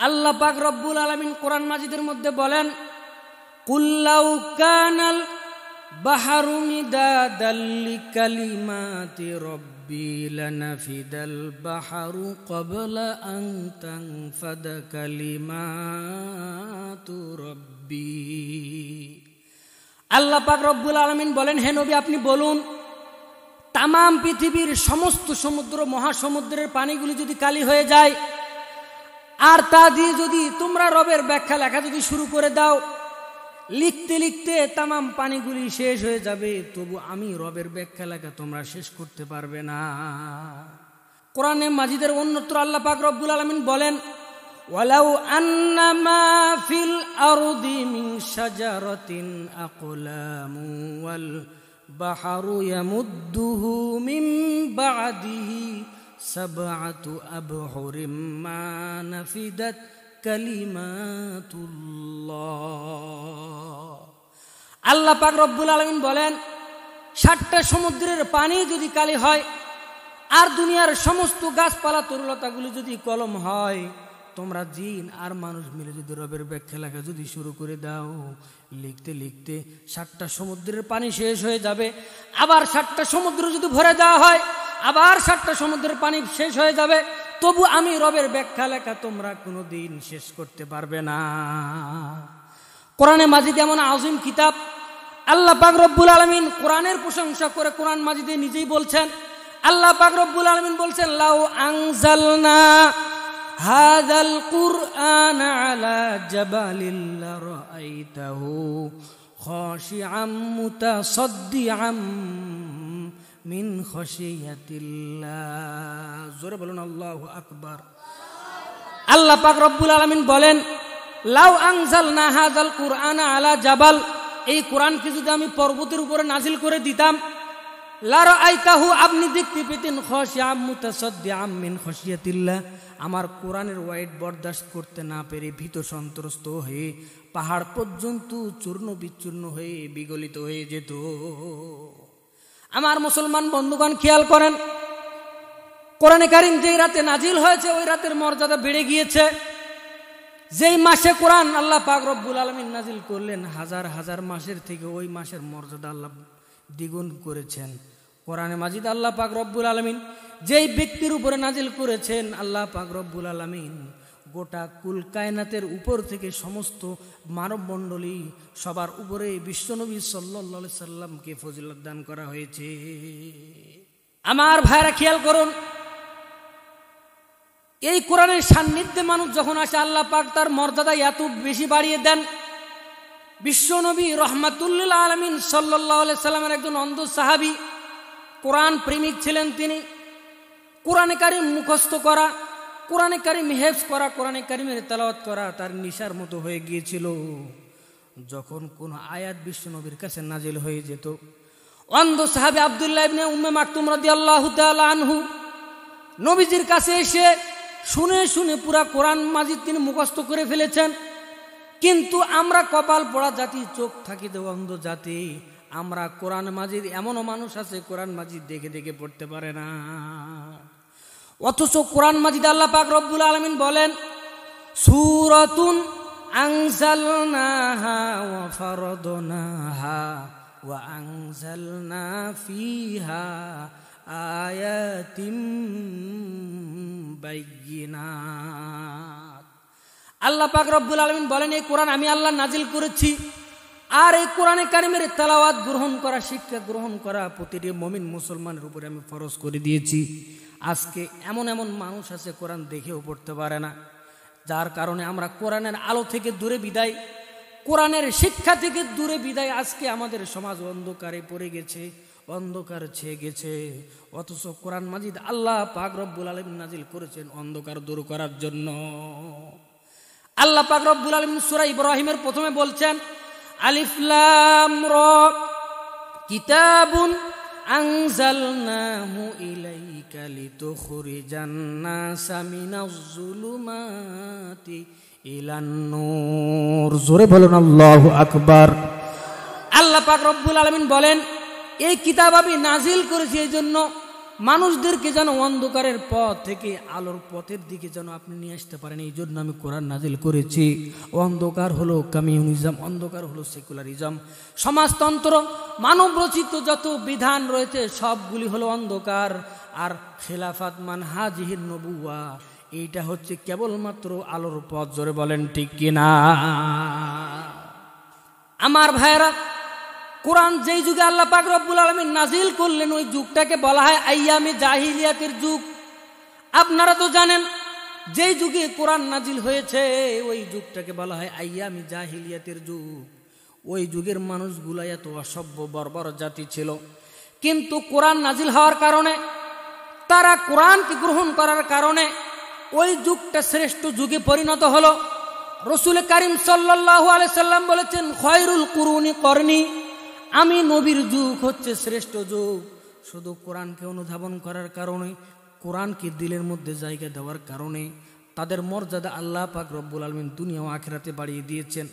আল্লাহ পাক রব্বুল আলামিন কোরআন মাজিদের মধ্যে বলেন, কুল লাউ কানাল বাহরু মিদাদাল লিকালিমাতি রব্বি লানাফিদাল বাহরু ক্বাবলা আন তানফাদা কালিমাতু রব্বি। আল্লাহ পাক রব্বুল আলামিন বলেন, হে নবী আপনি বলুন, তামাম পৃথিবীর সমস্ত সমুদ্র মহাসমুদ্রের পানিগুলি যদি কালি হয়ে যায়, আর তা দিয়ে যদি তোমরা রবের ব্যাখ্যা লেখা যদি শুরু করে দাও, লিখতে লিখতে তামাম পানিগুলি শেষ হয়ে যাবে, তবু আমি রবের ব্যাখ্যা লেখা তোমরা শেষ করতে পারবে না। কোরআনে মাজিদের অন্যত্র আল্লাহ পাক রব্বুল আলামিন বলেন, ওয়ালাউ আন্নামা ফিল আরদি মিন শাজারাতিন আকলামু ওয়াল বাহরু ইয়ামুদ্দুহু মিন বা'দিহি সাবআতু আবহুরিম মা নাফিদাত কালিমাতুল্লাহ। আল্লাহ পাক রব্বুল আলামিন বলেন, 7টা সমুদ্রের পানি যদি কালি হয়, আর দুনিয়ার সমস্ত গাছপালা তরুলতাগুলি যদি কলম হয়, তোমরা জিন আর মানুষ মিলে যদি রবের ব্যাখ্যা লেখা যদি শুরু করে দাও, লিখতে লিখতে 7টা সমুদ্রের পানি শেষ হয়ে যাবে। আবার 7টা সমুদ্র যদি ভরে দেওয়া হয়, আবার 7টা সমুদ্রের পানি শেষ হয়ে যাবে, তবু আমি রবের ব্যাখ্যা লেখা তোমরা কোনোদিন শেষ করতে পারবে না। কোরআনে মাজিদ এমন আযীম কিতাব, আল্লাহ পাক রব্বুল আলামিন কোরআনের প্রশংসা করে কোরআন মাজিদে নিজেই বলছেন, আল্লাহ পাক রব্বুল আলামিন বলছেন, লাউ আনজালনা হাযাল কুরআন আলা জাবালিন লারাআইতাহু খাশিআম মুতাসাদ্দিআম মিন খাশিয়াতিল্লাহ। জোরে বলুন আল্লাহু আকবার। আল্লাহ পাক রব্বুল আলামিন বলেন, লাউ আনজালনা হাযাল কুরআন আলা জাবাল, এই কোরআনকে যদি আমি পর্বতের উপরে নাজিল করে দিতাম, লারাআইতাহু, আপনি দেখতে পেতেন, খাশিআম মুতাসাদ্দিআম মিন খাশিয়াতিল্লাহ, আমার কোরআনের ওয়াইড বরদাস্ত করতে না পেরে ভীত সন্ত্রস্ত হয়ে পাহাড় পর্যন্ত চূর্ণ বিচূর্ণ হয়ে বিগলিত হয়ে যেত। আমার মুসলমান বন্ধুগণ খেয়াল করেন, কোরআনে কারীম যেই রাতে নাজিল হয়েছে ওই রাতের মর্যাদা বেড়ে গিয়েছে। যেই মাসে কোরআন আল্লাহ পাক রব্বুল আলামিন নাজিল করলেন, হাজার হাজার মাসের থেকে ওই মাসের মর্যাদা আল্লাহ দ্বিগুণ করেছেন। কোরআনে মাজিদ আল্লাহ পাক রব্বুল আলামিন যেই ব্যক্তির উপরে নাজিল করেছেন, আল্লাহ পাক রব্বুল আলামিন গোটা কুল কায়নাতের উপর থেকে সমস্ত মানব মণ্ডলী সবার উপরে বিশ্বনবী সাল্লাল্লাহু আলাইহি সাল্লামকে ফজিলত দান করা হয়েছে। আমার ভাইরা খেয়াল করুন, এই কোরআনের সান্নিধ্যে মানুষ যখন আসে, আল্লাহ পাক তার মর্যাদা এত বেশি বাড়িয়ে দেন। বিশ্বনবী রাহমাতুল আলামিন সাল্লাল্লাহু আলাইহি সাল্লামের একজন অন্ধ সাহাবী, কোরআন প্রেমিক ছিলেন তিনি। কোরআনে কারীম মুখস্থ করা, কোরআনে কারীম হেফজ করা, কোরআনে কারীমের তেলাওয়াত করা তার নিশার মতো হয়ে গিয়েছিল। যখন কোন আয়াত বিশ্বনবীর কাছে নাজিল হয়ে যেত, অন্ধ সাহাবী আব্দুল্লাহ ইবনে উম্মে মাকতুম রাদিয়াল্লাহু তাআলা আনহু নবীজির কাছে এসে শুনে শুনে পুরা কোরআন মাজিদ তিনি মুখস্থ করে ফেলেছেন। কিন্তু আমরা কপাল পোড়া জাতি, চোখ থাকিতে অন্ধ জাতি, আমরা কোরআন মাজিদ, এমনও মানুষ আছে কোরআন মাজিদ দেখে দেখে পড়তে পারে না। অথচ কোরআন মাজিদ আল্লাহ পাক রব্বুল আলামিন বলেন, সূরাতুন আনজালনাহা ওয়া ফারাদনাহা ওয়া আনজালনা ফিহা আয়াতিম বাইয়িনাত। আল্লাহ পাক রব্বুল আলামিন বলেন, এই কোরআন আমি আল্লাহ নাজিল করেছি, আর এই কোরআনে কারীমের তেলাওয়াত গ্রহণ করা, শিক্ষা গ্রহণ করা প্রতিটি মুমিন মুসলমানের উপরে আমি ফরজ করে দিয়েছি। আজকে এমন এমন মানুষ আছে কোরআন দেখেও পড়তে পারে না, যার কারণে আমরা কোরআনের আলো থেকে দূরে বিদায়, কোরআনের শিক্ষা থেকে দূরে বিদায়, আজকে আমাদের সমাজ অন্ধকারে পড়ে গেছে, অন্ধকার ছেয়ে গেছে। অথচ কোরআন মাজিদ আল্লাহ পাক রব্বুল আলামিন নাজিল করেছেন অন্ধকার দূর করার জন্য। আল্লাহ পাক রব্বুল আলামিন সূরা ইব্রাহিমের প্রথমে বলছেন, আলিফ লাম রা কিতাবুন আনজালনাহু ইলাইকা লিতুখরিজান নাসা মিনাজ যুলুমাতি ইলান নূর। জোরে বলুন আল্লাহু আকবার। আল্লাহ পাক রব্বুল আলামিন বলেন, এই কিতাব আমি নাজিল করেছি এই জন্য মানুষদেরকে যেন অন্ধকারের পথ থেকে আলোর পথের দিকে যেন আপনি নিয়ে আসতে পারেন। এই জন্য আমি কোরআন নাজিল করেছি। অন্ধকার হলো কমিউনিজম, অন্ধকার হলো সেকুলারিজম, সমাজতন্ত্র, মানব রচিত যত বিধান রয়েছে সবগুলি হলো অন্ধকার। আর খেলাফাত মানহাজিহিন নবুয়া, এইটা হচ্ছে কেবলমাত্র আলোর পথ। জোরে বলেন ঠিক কিনা? আমার ভাইরা, কোরআন যেই যুগে আল্লাহ পাক রব্বুল আলামিন নাজিল করলেন ওই যুগটাকে বলা হয় আইয়ামে জাহিলিয়াতের যুগ। আপনারা তো জানেন যেই যুগে কোরআন নাজিল হয়েছে ওই যুগটাকে বলা হয় আইয়ামে জাহিলিয়াতের যুগ। ওই যুগের মানুষগুলো এত অসভ্য বর্বর জাতি ছিল, কিন্তু কোরআন নাজিল হওয়ার কারণে, তারা কোরআনকে গ্রহণ করার কারণে ওই যুগটা শ্রেষ্ঠ যুগে পরিণত হলো। রাসূল কারীম সাল্লাল্লাহু আলাইহি সাল্লাম বলেছেন, খয়রুল কুরুনি করনি, আমি নবীর যুগ হচ্ছে শ্রেষ্ঠ যুগ। শুধু কোরআনকে অনুধাবন করার কারণে, কোরআনকে দিলের মধ্যে জায়গা দেওয়ার কারণে তাদের মর্যাদা আল্লাহ পাক রব্বুল আলামিন দুনিয়া ও আখিরাতে বাড়িয়ে দিয়েছেন।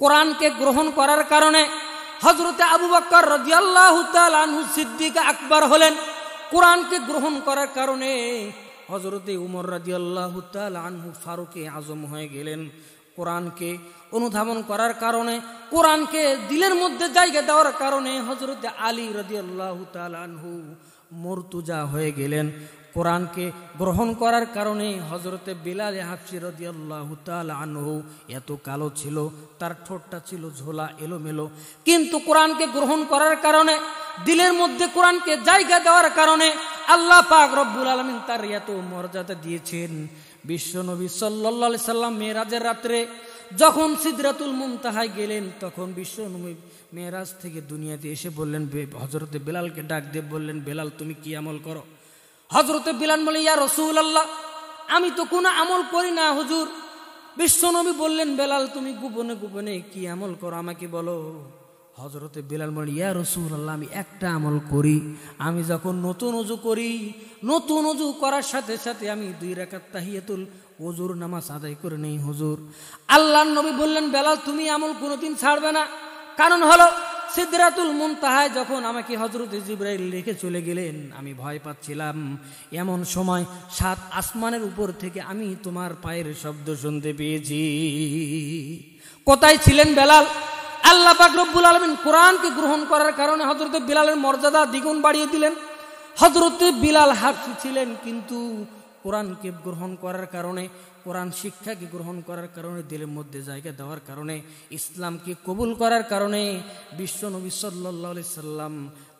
কোরআনকে গ্রহণ করার কারণে হযরতে আবু বকর রাদিয়াল্লাহু তাআলা আনহু সিদ্দিক আকবর হলেন। কোরআনকে গ্রহণ করার কারণে হযরতে উমর রাদিয়াল্লাহু তাআলা আনহু ফারুকে আজম হয়ে গেলেন। কোরআনকে অনুধাবন করার কারণে, কোরআনকে দিলের মধ্যে জায়গা দেওয়ার কারণে হযরতে আলী রাদিয়াল্লাহু তাআলা আনহু মুর্তজা হয়ে গেলেন। কোরআনকে গ্রহণ করার কারণে হযরতে বিলাল হাবশী রাদিয়াল্লাহু তাআলা আনহু এত কালো ছিল, তার ঠোঁটটা ছিল ঝোলা এলোমেলো, কিন্তু কোরআনকে গ্রহণ করার কারণে, দিলের মধ্যে কোরআনকে জায়গা দেওয়ার কারণে আল্লাহ পাক রব্বুল আলামিন তার এত মর্যাদা দিয়েছেন। বিশ্ব নবী সাল্লাল্লাহু আলাইহি সাল্লাম মেরাজের রাত্রে যখন সিদরাতুল মুনতাহায় গেলেন, তখন বিশ্ব নবী মেরাজ থেকে দুনিয়াতে এসে বললেন, হযরতে বেলালকে ডাক দিয়ে বললেন, বেলাল তুমি কি আমল করো? হযরতে বিলাল বলে, ইয়া রাসূলুল্লাহ, আমি তো কোনো আমল করি না হুজুর। বিশ্ব নবী বললেন, বেলাল তুমি গোপনে গোপনে কি আমল করো আমাকে বলো। হযরতে বিলাল বলে, ইয়া রাসূলুল্লাহ, আমি একটা আমল করি। আমি যখন নতুন ওযু করি, নতুন ওযু করার সাথে সাথে আমি 2 রাকাত তাহিয়াতুল ওযুর নামাজ আদায় করে নেই হুজুর। আল্লাহর নবী বললেন, বেলাল তুমি আমল কোনোদিন ছাড়বে না। কারণ হলো সিদরাতুল মুনতাহায় যখন আমাকে হযরতে জিবরাইল রেখে চলে গেলেন, আমি ভয় পাচ্ছিলাম। এমন সময় 7 আসমানের উপর থেকে আমি তোমার পায়ের শব্দ শুনতে পেয়েছি। কোথায় ছিলেন বেলাল? আল্লাহ পাক রব্বুল আলামিন কোরআনকে গ্রহণ করার কারণে হযরতে বিলালের মর্যাদা দ্বিগুণ বাড়িয়ে দিলেন। হযরতে বিলাল হাবশী ছিলেন, কিন্তু কোরআনকে গ্রহণ করার কারণে, কোরআন শিক্ষাকে গ্রহণ করার কারণে, দিলের মধ্যে জায়গা দেওয়ার কারণে, ইসলামকে কবুল করার কারণে বিশ্বনবী সাল্লাল্লাহু আলাইহি সাল্লাম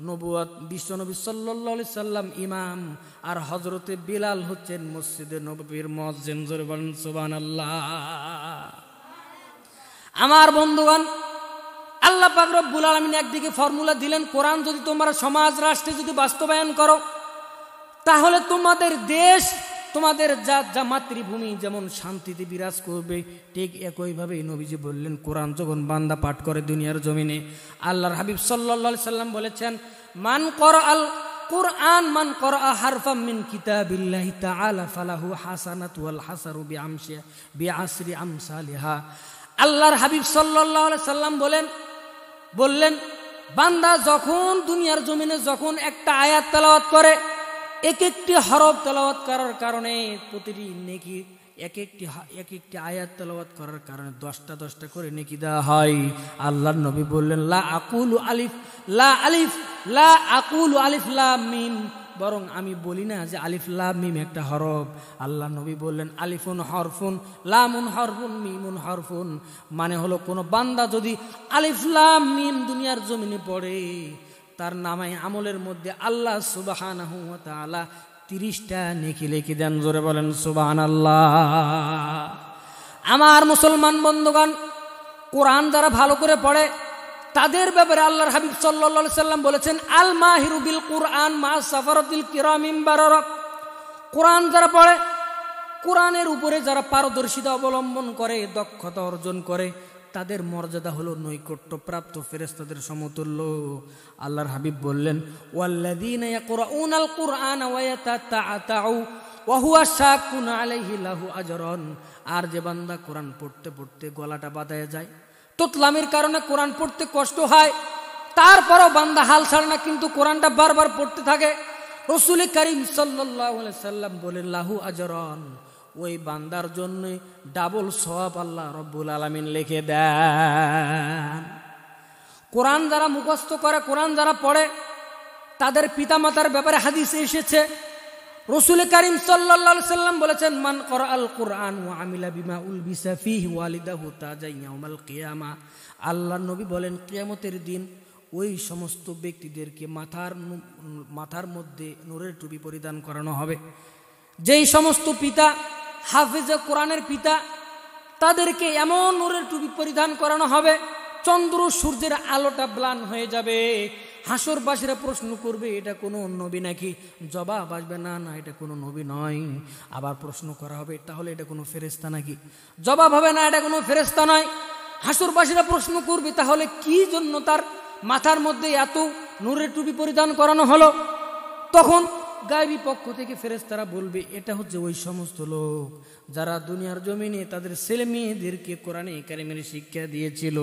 নবুয়ত, বিশ্বনবী সাল্লাল্লাহু আলাইহি সাল্লাম ইমাম, আর হযরতে বিলাল হচ্ছেন মসজিদে নববীর মুয়াজ্জিন। জোরে বলেন সুবহানাল্লাহ। আমার বন্ধুগণ, আল্লাহ পাক রব্বুল আলামিন একদিকে ফর্মুলা দিলেন, কোরআন যদি তোমরা সমাজ রাষ্ট্রে যদি বাস্তবায়ন করো, তাহলে তোমাদের দেশ, তোমাদের যা মাতৃভূমি যেমন শান্তিতে বিরাজ করবে, ঠিক একইভাবে নবীজি বললেন, কোরআন যখন বান্দা পাঠ করে দুনিয়ার জমিনে, আল্লাহর হাবিব সাল্লাল্লাহু আলাইহি সাল্লাম বলেছেন, মান করাআল কুরআন মান করাআ হারফাম মিন কিতাবিল্লাহি তাআলা ফালাহু হাসানাতু ওয়াল হাসারু বিআশরি আমসালিহা। আল্লাহর হাবিব সাল্লাল্লাহু আলাইহি সাল্লাম বললেন, বান্দা যখন দুনিয়ার জমিনে যখন একটা আয়াত তেলাওয়াত করে, এক একটি হরফ তেলাওয়াত করার কারণে প্রতিটি নেকি, এক একটি আয়াত তেলাওয়াত করার কারণে 10টা করে নেকি দেওয়া হয়। আল্লাহর নবী বললেন, লা আকুলু আলিফ লাম মিম, বরং আমি বলি না যে আলিফ লাম মিম একটা হরফ। আল্লাহ নবী বললেন, আলিফুন হরফুন, লামুন হরফুন, মিমুন হরফুন। মানে হলো কোনো বান্দা যদি আলিফ লাম মিম দুনিয়ার জমিনে পড়ে, তার নামায় আমলের মধ্যে আল্লাহ সুবহানাহু ওয়া তাআলা 30টা নেকি লিখে দেন। জোরে বলেন সুবহানাল্লাহ। আমার মুসলমান বন্ধুগণ, কোরআন যারা ভালো করে পড়ে তাদের ব্যাপারে আল্লাহর হাবিব সাল্লাল্লাহু আলাইহি সাল্লাম বলেছেন, আল মাহিরু বিল কুরআন মা সাফারাতিল কিরামিম বারারা। কোরআন যারা পড়ে, কোরআনের উপরে যারা পারদর্শিতা অবলম্বন করে, দক্ষতা অর্জন করে, তাদের মর্যাদা হলো নৈকট্যপ্রাপ্ত ফেরেশতাদের সমতুল্য। আল্লাহর হাবিব বললেন, ওয়াল্লাযীনা ইয়াকরাউনাল কুরআনা ওয়া ইয়াতাতাআউ ওয়া হুয়া শাকুন আলাইহি লাহু আজরান। আর যে বান্দা কোরআন পড়তে পড়তে গলাটা বাঁধায় যায়, তোতলামির কারণে কোরআন পড়তে কষ্ট হয়, তারপরও বান্দা হাল ছাড়ে না, কিন্তু কোরআনটা বারবার পড়তে থাকে। রাসূল করিম সাল্লাল্লাহু আলাইহি সাল্লাম বলেন লাহু আজরান, ওই বান্দার জন্য ডাবল সওয়াব আল্লাহ রব্বুল আলামিন লিখে দেন। কোরআন যারা মুখস্থ করে, কোরআন যারা পড়ে, তাদের পিতামাতার ব্যাপারে হাদিসে এসেছে রাসূল করিম সাল্লাল্লাহু আলাইহি সাল্লাম বলেছেন মান ক্বরাআল কুরআন ওয়া আমিলা বিমা উলবিসা ফীহি ওয়ালিদাহু তাজা ইয়াউমাল কিয়ামা। আল্লাহর নবী বলেন কিয়ামতের দিন ওই সমস্ত ব্যক্তিদেরকে মাথার মধ্যে নূরের টুপি পরিধান করানো হবে। যেই সমস্ত পিতা হাফেজে কোরআনের পিতা, তাদেরকে এমন নূরের টুপি পরিধান করানো হবে চন্দ্র সূর্যের আলোটা ম্লান হয়ে যাবে। হাসরবাসীরা প্রশ্ন করবে এটা কোনো নবী নাকি? জবাব আসবে না, না এটা কোনো নবী নয়। আবার প্রশ্ন করা হবে তাহলে এটা কোনো ফেরেশতা নাকি? জবাব হবে না, এটা কোনো ফেরেশতা নয়। হাসরবাসীরা প্রশ্ন করবে তাহলে কি জন্য তার মাথার মধ্যে এত নূরের টুপি পরিধান করানো হলো? তখন গায়বী পক্ষ থেকে ফেরেশতারা বলবে এটা হচ্ছে ওই সমস্ত লোক যারা দুনিয়ার জমিনে তাদের ছেলে মেয়েদেরকে কোরআনে কারিমের শিক্ষা দিয়েছিল।